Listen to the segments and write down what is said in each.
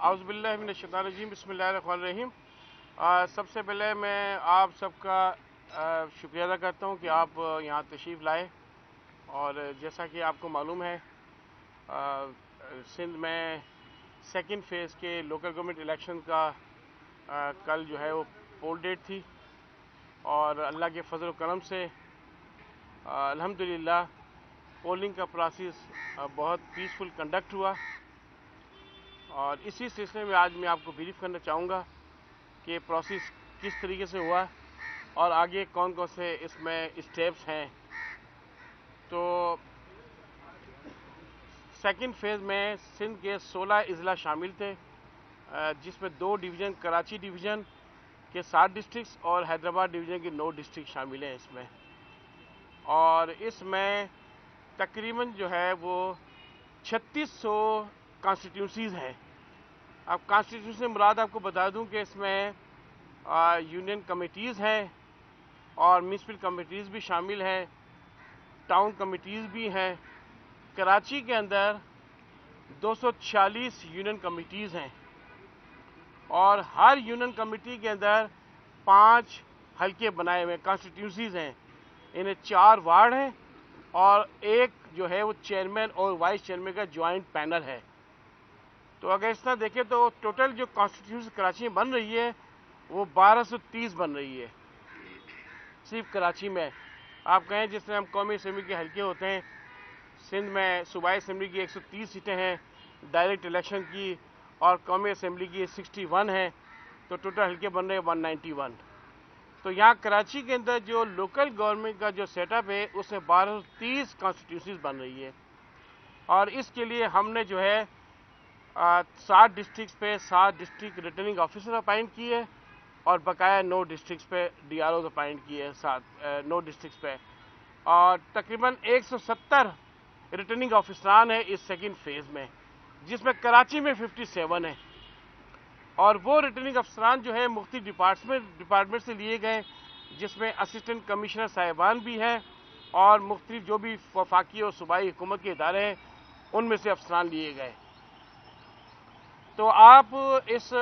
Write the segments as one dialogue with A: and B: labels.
A: اعوذ باللہ من الشیطان الرجیم، بسم اللہ الرحمن الرحیم۔ سب سے پہلے میں آپ سب کا شکریہ ادا کرتا ہوں کہ آپ یہاں تشریف لائے، اور جیسا کہ آپ کو معلوم ہے سندھ میں سیکنڈ فیز کے لوکل گورنمنٹ الیکشن کا کل جو ہے وہ پول ڈیٹ تھی، اور اللہ کے فضل و کرم سے الحمدللہ پولنگ کا پروسیس بہت پیسفل کنڈکٹ ہوا، اور اسی سلسلے میں آج میں آپ کو بریف کرنا چاہوں گا کہ پروسیس کس طریقے سے ہوا اور آگے کون کون سے اس میں اسٹیپس ہیں۔ تو سیکنڈ فیز میں سندھ کے 16 اضلاع شامل تھے، جس میں 2 ڈویژن کراچی ڈویژن کے 7 ڈسٹرکٹس اور حیدرآباد ڈویژن کے 9 ڈسٹرکٹ شامل ہیں اس میں، اور اس میں تقریباً جو ہے وہ 3600 کانسٹیٹیونسیز ہیں۔ اب کانسٹیٹیوشن سے مراد آپ کو بتا دوں کہ اس میں یونین کمیٹیز ہیں اور میونسپل کمیٹیز بھی شامل ہیں، ٹاؤن کمیٹیز بھی ہیں۔ کراچی کے اندر 246 یونین کمیٹیز ہیں، اور ہر یونین کمیٹی کے اندر 5 حلقے بنائے ہوئے کانسٹیٹیونسیز ہیں، انہیں 4 وارڈ ہیں اور ایک جو ہے وہ چیئرمین اور وائس چیئرمین کا جوائنٹ پینل ہے۔ تو اگر اس طرح دیکھیں تو ٹوٹل جو کانسٹیٹیوشن کراچی میں بن رہی ہے وہ 1230 بن رہی ہے صرف کراچی میں۔ آپ کہیں جس طرح ہم قومی اسمبلی کے حلقے ہوتے ہیں، سندھ میں صوبائی اسمبلی کی 130 سیٹیں ہیں ڈائریکٹ الیکشن کی، اور قومی اسمبلی کی 61 ہیں، تو ٹوٹل حلقے بن رہے ہیں 191۔ تو یہاں کراچی کے اندر جو لوکل گورنمنٹ کا جو سیٹ اپ ہے اس میں 1230 کانسٹیٹیوشنز بن رہی ہے، اور اس کے لیے ہم نے جو ہے 7 ڈسٹرکٹس پہ 7 ڈسٹرکٹ ریٹرننگ آفیسر اپائنٹ کیے، اور بقایا 9 ڈسٹرکٹس پہ ڈی آر اوز اپائنٹ کیے 9 ڈسٹرکٹس پہ، اور تقریباً 170 ریٹرننگ آفیسران ہیں اس سیکنڈ فیز میں، جس میں کراچی میں 57 ہیں، اور وہ ریٹرننگ افسران جو ہے مختلف ڈپارٹمنٹ سے لیے گئے، جس میں اسسٹنٹ کمشنر صاحبان بھی ہیں، اور مختلف جو بھی وفاقی اور صوبائی حکومت کے ادارے ہیں ان میں سے افسران لیے گئے۔ تو آپ اس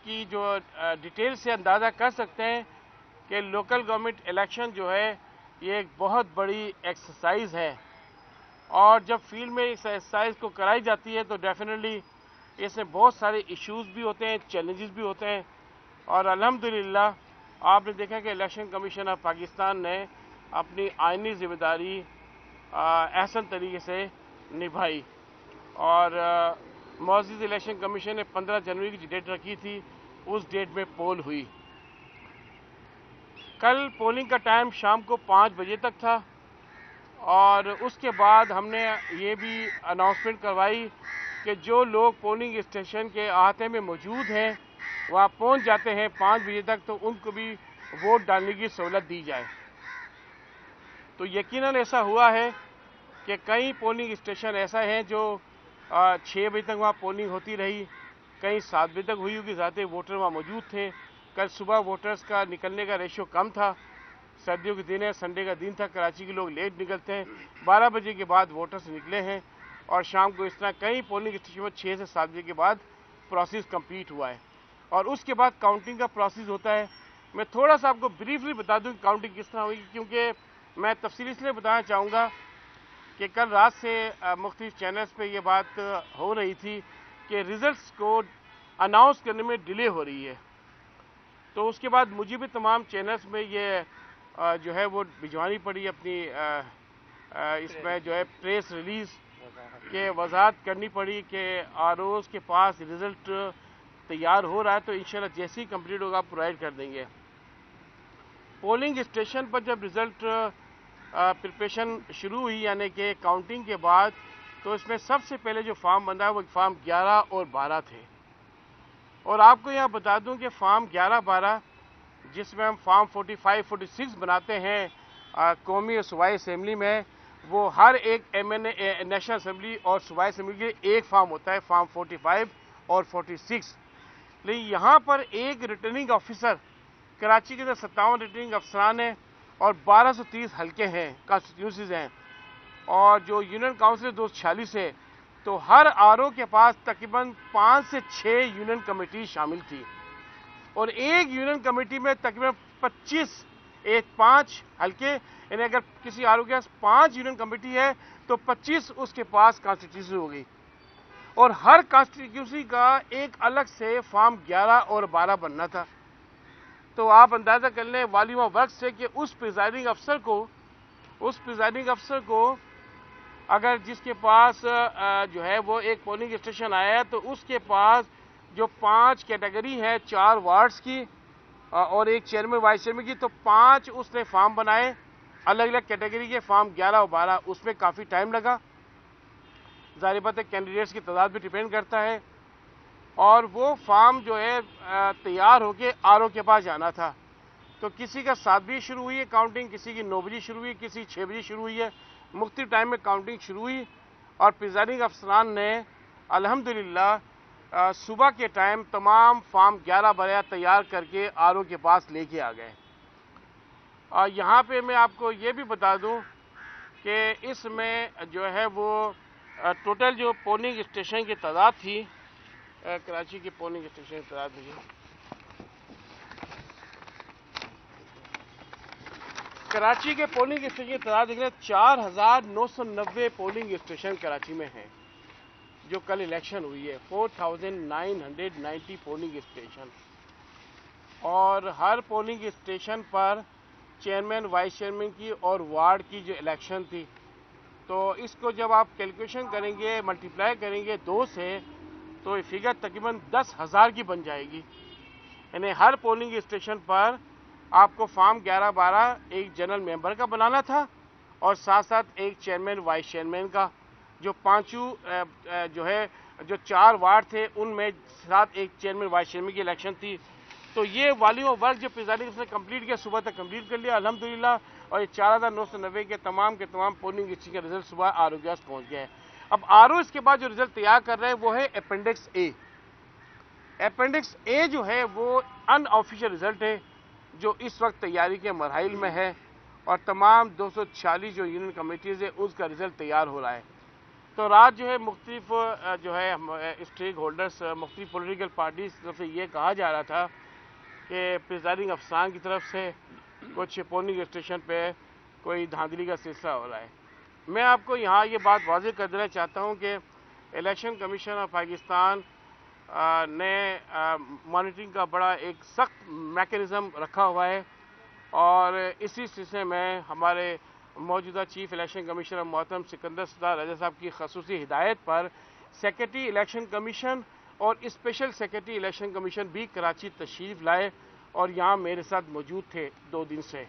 A: کی جو ڈیٹیل سے اندازہ کر سکتے ہیں کہ لوکل گورنمنٹ الیکشن جو ہے یہ ایک بہت بڑی ایکسرسائز ہے، اور جب فیلڈ میں اس ایکسرسائز کو کرائی جاتی ہے تو ڈیفینیٹلی اس میں بہت سارے ایشوز بھی ہوتے ہیں، چیلنجز بھی ہوتے ہیں، اور الحمدللہ آپ نے دیکھا کہ الیکشن کمیشن آف پاکستان نے اپنی آئینی ذمہ داری احسن طریقے سے نبھائی، اور معزز الیکشن کمیشن نے 15 جنوری کی ڈیٹ رکھی تھی، اس ڈیٹ میں پول ہوئی۔ کل پولنگ کا ٹائم شام کو 5 بجے تک تھا، اور اس کے بعد ہم نے یہ بھی اناؤنسمنٹ کروائی کہ جو لوگ پولنگ اسٹیشن کے احاطے میں موجود ہیں وہاں پہنچ جاتے ہیں 5 بجے تک، تو ان کو بھی ووٹ ڈالنے کی سہولت دی جائے۔ تو یقیناً ایسا ہوا ہے کہ کئی پولنگ اسٹیشن ایسا ہیں جو 6 بجے تک وہاں پولنگ ہوتی رہی، کہیں 7 بجے تک ہوئی، کیونکہ زیادہ ووٹر وہاں موجود تھے۔ کل صبح ووٹرز کا نکلنے کا ریشو کم تھا، سردیوں کے دن ہے، سنڈے کا دن تھا، کراچی کے لوگ لیٹ نکلتے ہیں، 12 بجے کے بعد ووٹرز نکلے ہیں، اور شام کو اس طرح کئی پولنگ اسٹیشن میں 6 سے 7 بجے کے بعد پروسیس کمپلیٹ ہوا ہے، اور اس کے بعد کاؤنٹنگ کا پروسیس ہوتا ہے۔ میں تھوڑا سا آپ کو بریفلی بتا دوں کہ کاؤنٹنگ کس طرح ہوئی، کیونکہ میں تفصیل اس لیے بتانا چاہوں گا کہ کل رات سے مختلف چینلز پہ یہ بات ہو رہی تھی کہ ریزلٹس کو اناؤنس کرنے میں ڈیلے ہو رہی ہے، تو اس کے بعد مجھے بھی تمام چینلز میں یہ جو ہے وہ بھجوانی پڑی اپنی اس میں جو ہے پریس ریلیز کہ وضاحت کرنی پڑی کہ آر اوز کے پاس ریزلٹ تیار ہو رہا ہے، تو انشاءاللہ جیسے ہی کمپلیٹ ہوگا پرووائڈ کر دیں گے۔ پولنگ اسٹیشن پر جب ریزلٹ پریپریشن شروع ہوئی، یعنی کہ کاؤنٹنگ کے بعد، تو اس میں سب سے پہلے جو فارم بنا ہے وہ فارم 11 اور 12 تھے، اور آپ کو یہاں بتا دوں کہ فارم 11-12 جس میں ہم فارم 45-46 بناتے ہیں قومی اور صوبائی اسمبلی میں، وہ ہر ایک نیشنل اسمبلی اور صوبائی اسمبلی کے ایک فارم ہوتا ہے، فارم 45 اور 46۔ لیکن یہاں پر ایک ریٹرننگ آفیسر، کراچی کے اندر 57 ریٹرننگ افسران ہیں اور 1230 حلقے ہیں، کانسٹیٹیونسیز ہیں، اور جو یونین کاؤنسل 246 ہے، تو ہر آر او کے پاس تقریباً 5 سے 6 یونین کمیٹی شامل تھی، اور ایک یونین کمیٹی میں تقریباً 5 حلقے، یعنی اگر کسی آر او کے پاس 5 یونین کمیٹی ہے تو 25 اس کے پاس کانسٹیٹیوسی ہو گئی، اور ہر کانسٹیٹیوسی کا ایک الگ سے فارم 11 اور 12 بننا تھا۔ تو آپ اندازہ کر لیں والیوم آف ورک سے کہ اس پریزائڈنگ افسر کو اگر جس کے پاس جو ہے وہ ایک پولنگ اسٹیشن آیا ہے تو اس کے پاس جو 5 کیٹیگری ہے 4 وارڈز کی اور ایک چیئرمین وائس چیئرمین کی، تو 5 اس نے فارم بنائے الگ الگ کیٹیگری کے، فارم 11 اور 12، اس میں کافی ٹائم لگا۔ ظاہر بات ہے کینڈیڈیٹس کی تعداد بھی ڈیپینڈ کرتا ہے، اور وہ فارم جو ہے تیار ہو کے آر او کے پاس جانا تھا۔ تو کسی کا 7 بجے شروع ہوئی ہے کاؤنٹنگ، کسی کی 9 بجے شروع ہوئی، کسی 6 بجے شروع ہوئی ہے، مختلف ٹائم میں کاؤنٹنگ شروع ہوئی، اور پریزائڈنگ افسران نے الحمدللہ صبح کے ٹائم تمام فارم 11 12 تیار کر کے آر او کے پاس لے کے آ گئے۔ اور یہاں پہ میں آپ کو یہ بھی بتا دوں کہ اس میں جو ہے وہ ٹوٹل جو پولنگ اسٹیشن کی تعداد تھی، کراچی کے پولنگ اسٹیشن کی تعداد مجھے کراچی کے پولنگ اسٹیشن کی تعداد دیکھ لیں، 4990 پولنگ اسٹیشن کراچی میں ہیں جو کل الیکشن ہوئی ہے، 4990 پولنگ اسٹیشن، اور ہر پولنگ اسٹیشن پر چیئرمین وائس چیئرمین کی اور وارڈ کی جو الیکشن تھی، تو اس کو جب آپ کیلکولیشن کریں گے، ملٹیپلائی کریں گے 2 سے، تو یہ فگر تقریباً 10,000 کی بن جائے گی۔ یعنی ہر پولنگ اسٹیشن پر آپ کو فارم 11 12 ایک جنرل ممبر کا بنانا تھا، اور ساتھ ساتھ ایک چیئرمین وائس چیئرمین کا، جو 4 وارڈ تھے ان میں ساتھ ایک چیئرمین وائس چیئرمین کی الیکشن تھی۔ تو یہ والیوم آف ورک جو پریزائڈنگ افسر نے کمپلیٹ کیا، صبح تک کمپلیٹ کر لیا الحمدللہ، اور یہ 4990 کے تمام پولنگ اسٹیشن کا رزلٹ صبح آر او کے پاس پہنچ گیا ہے۔ اب آر او اس کے بعد جو رزلٹ تیار کر رہے ہیں وہ ہے اپینڈکس اے۔ اپینڈکس اے جو ہے وہ ان آفیشیل رزلٹ ہے جو اس وقت تیاری کے مراحل میں ہے، اور تمام 246 جو یونین کمیٹیز ہیں اس کا رزلٹ تیار ہو رہا ہے۔ تو رات جو ہے مختلف اسٹیک ہولڈرز، مختلف پولیٹیکل پارٹیز کی طرف سے یہ کہا جا رہا تھا کہ پریزائڈنگ افسران کی طرف سے کچھ پولنگ اسٹیشن پہ کوئی دھاندلی کا سلسلہ ہو رہا ہے۔ میں آپ کو یہاں یہ بات واضح کر دینا چاہتا ہوں کہ الیکشن کمیشن آف پاکستان نے مانیٹرنگ کا بڑا ایک سخت میکانزم رکھا ہوا ہے، اور اسی سلسلے میں ہمارے موجودہ چیف الیکشن کمیشنر محترم سکندر سردار رضا صاحب کی خصوصی ہدایت پر سیکریٹری الیکشن کمیشن اور اسپیشل سیکریٹری الیکشن کمیشن بھی کراچی تشریف لائے، اور یہاں میرے ساتھ موجود تھے 2 دن سے۔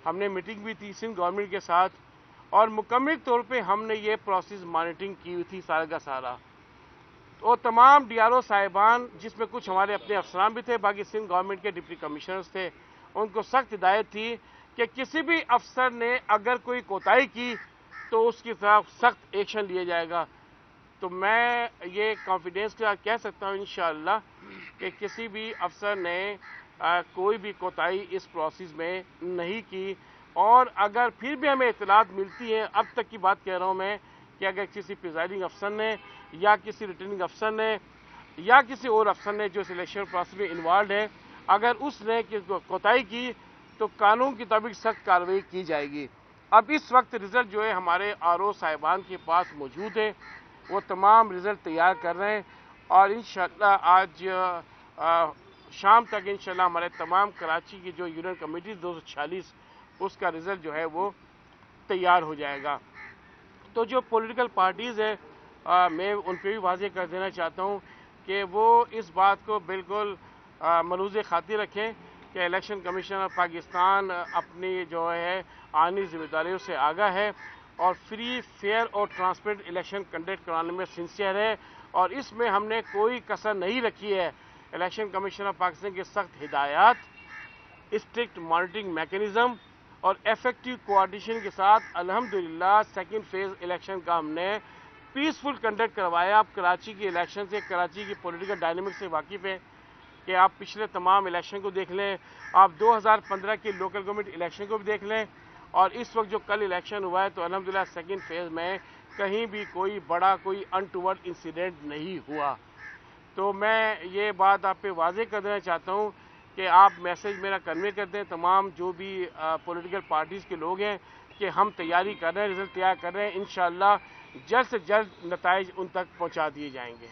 A: ہم نے میٹنگ بھی تھی سندھ گورنمنٹ کے ساتھ، اور مکمل طور پہ ہم نے یہ پروسیس مانیٹرنگ کی ہوئی تھی سارا کا سارا۔ اور تمام ڈی آر او صاحبان، جس میں کچھ ہمارے اپنے افسران بھی تھے، باقی سندھ گورنمنٹ کے ڈپٹی کمشنرز تھے، ان کو سخت ہدایت تھی کہ کسی بھی افسر نے اگر کوئی کوتاہی کی تو اس کی طرف سخت ایکشن لیا جائے گا۔ تو میں یہ کانفیڈنس کے ساتھ کہہ سکتا ہوں انشاءاللہ کہ کسی بھی افسر نے کوئی بھی کوتاہی اس پروسیس میں نہیں کی، اور اگر پھر بھی ہمیں اطلاعات ملتی ہیں، اب تک کی بات کہہ رہا ہوں میں، کہ اگر کسی پریزائڈنگ افسر نے یا کسی ریٹرننگ افسر نے یا کسی اور افسر نے جو سلیکشن پروسیس میں انوالوڈ ہے، اگر اس نے کوتاہی کی تو قانون کے مطابق سخت کارروائی کی جائے گی۔ اب اس وقت رزلٹ جو ہے ہمارے آر او صاحبان کے پاس موجود ہے، وہ تمام رزلٹ تیار کر رہے ہیں، اور انشاءاللہ آج شام تک انشاءاللہ ہمارے تمام کراچی کی جو یونین کمیٹی 246 اس کا رزلٹ جو ہے وہ تیار ہو جائے گا۔ تو جو پولیٹیکل پارٹیز ہیں میں ان پہ بھی واضح کر دینا چاہتا ہوں کہ وہ اس بات کو بالکل ملحوظ خاطر رکھیں کہ الیکشن کمیشن آف پاکستان اپنی جو ہے آئینی ذمہ داریوں سے آگاہ ہے، اور فری فیئر اور ٹرانسپیرنٹ الیکشن کنڈکٹ کرانے میں سنسیئر ہے، اور اس میں ہم نے کوئی کسر نہیں رکھی ہے۔ الیکشن کمیشن آف پاکستان کے سخت ہدایات، اسٹرکٹ مانیٹرنگ میکانزم اور ایفیکٹو کوآرڈینیشن کے ساتھ الحمدللہ سیکنڈ فیز الیکشن کا ہم نے پیسفل کنڈکٹ کروایا۔ آپ کراچی کی الیکشن سے، کراچی کی پولیٹیکل ڈائنامک سے واقف ہیں کہ آپ پچھلے تمام الیکشن کو دیکھ لیں، آپ 2015 کی لوکل گورنمنٹ الیکشن کو بھی دیکھ لیں، اور اس وقت جو کل الیکشن ہوا ہے تو الحمدللہ سیکنڈ فیز میں کہیں بھی کوئی بڑا کوئی انٹوورڈ انسیڈنٹ نہیں ہوا. تو میں یہ بات آپ پہ واضح کر دینا چاہتا ہوں کہ آپ میسج میرا کنوے کر دیں تمام جو بھی پولیٹیکل پارٹیز کے لوگ ہیں کہ ہم تیاری کر رہے ہیں, رزلٹ تیار کر رہے ہیں. انشاءاللہ جلد سے جلد نتائج ان تک پہنچا دیے جائیں گے.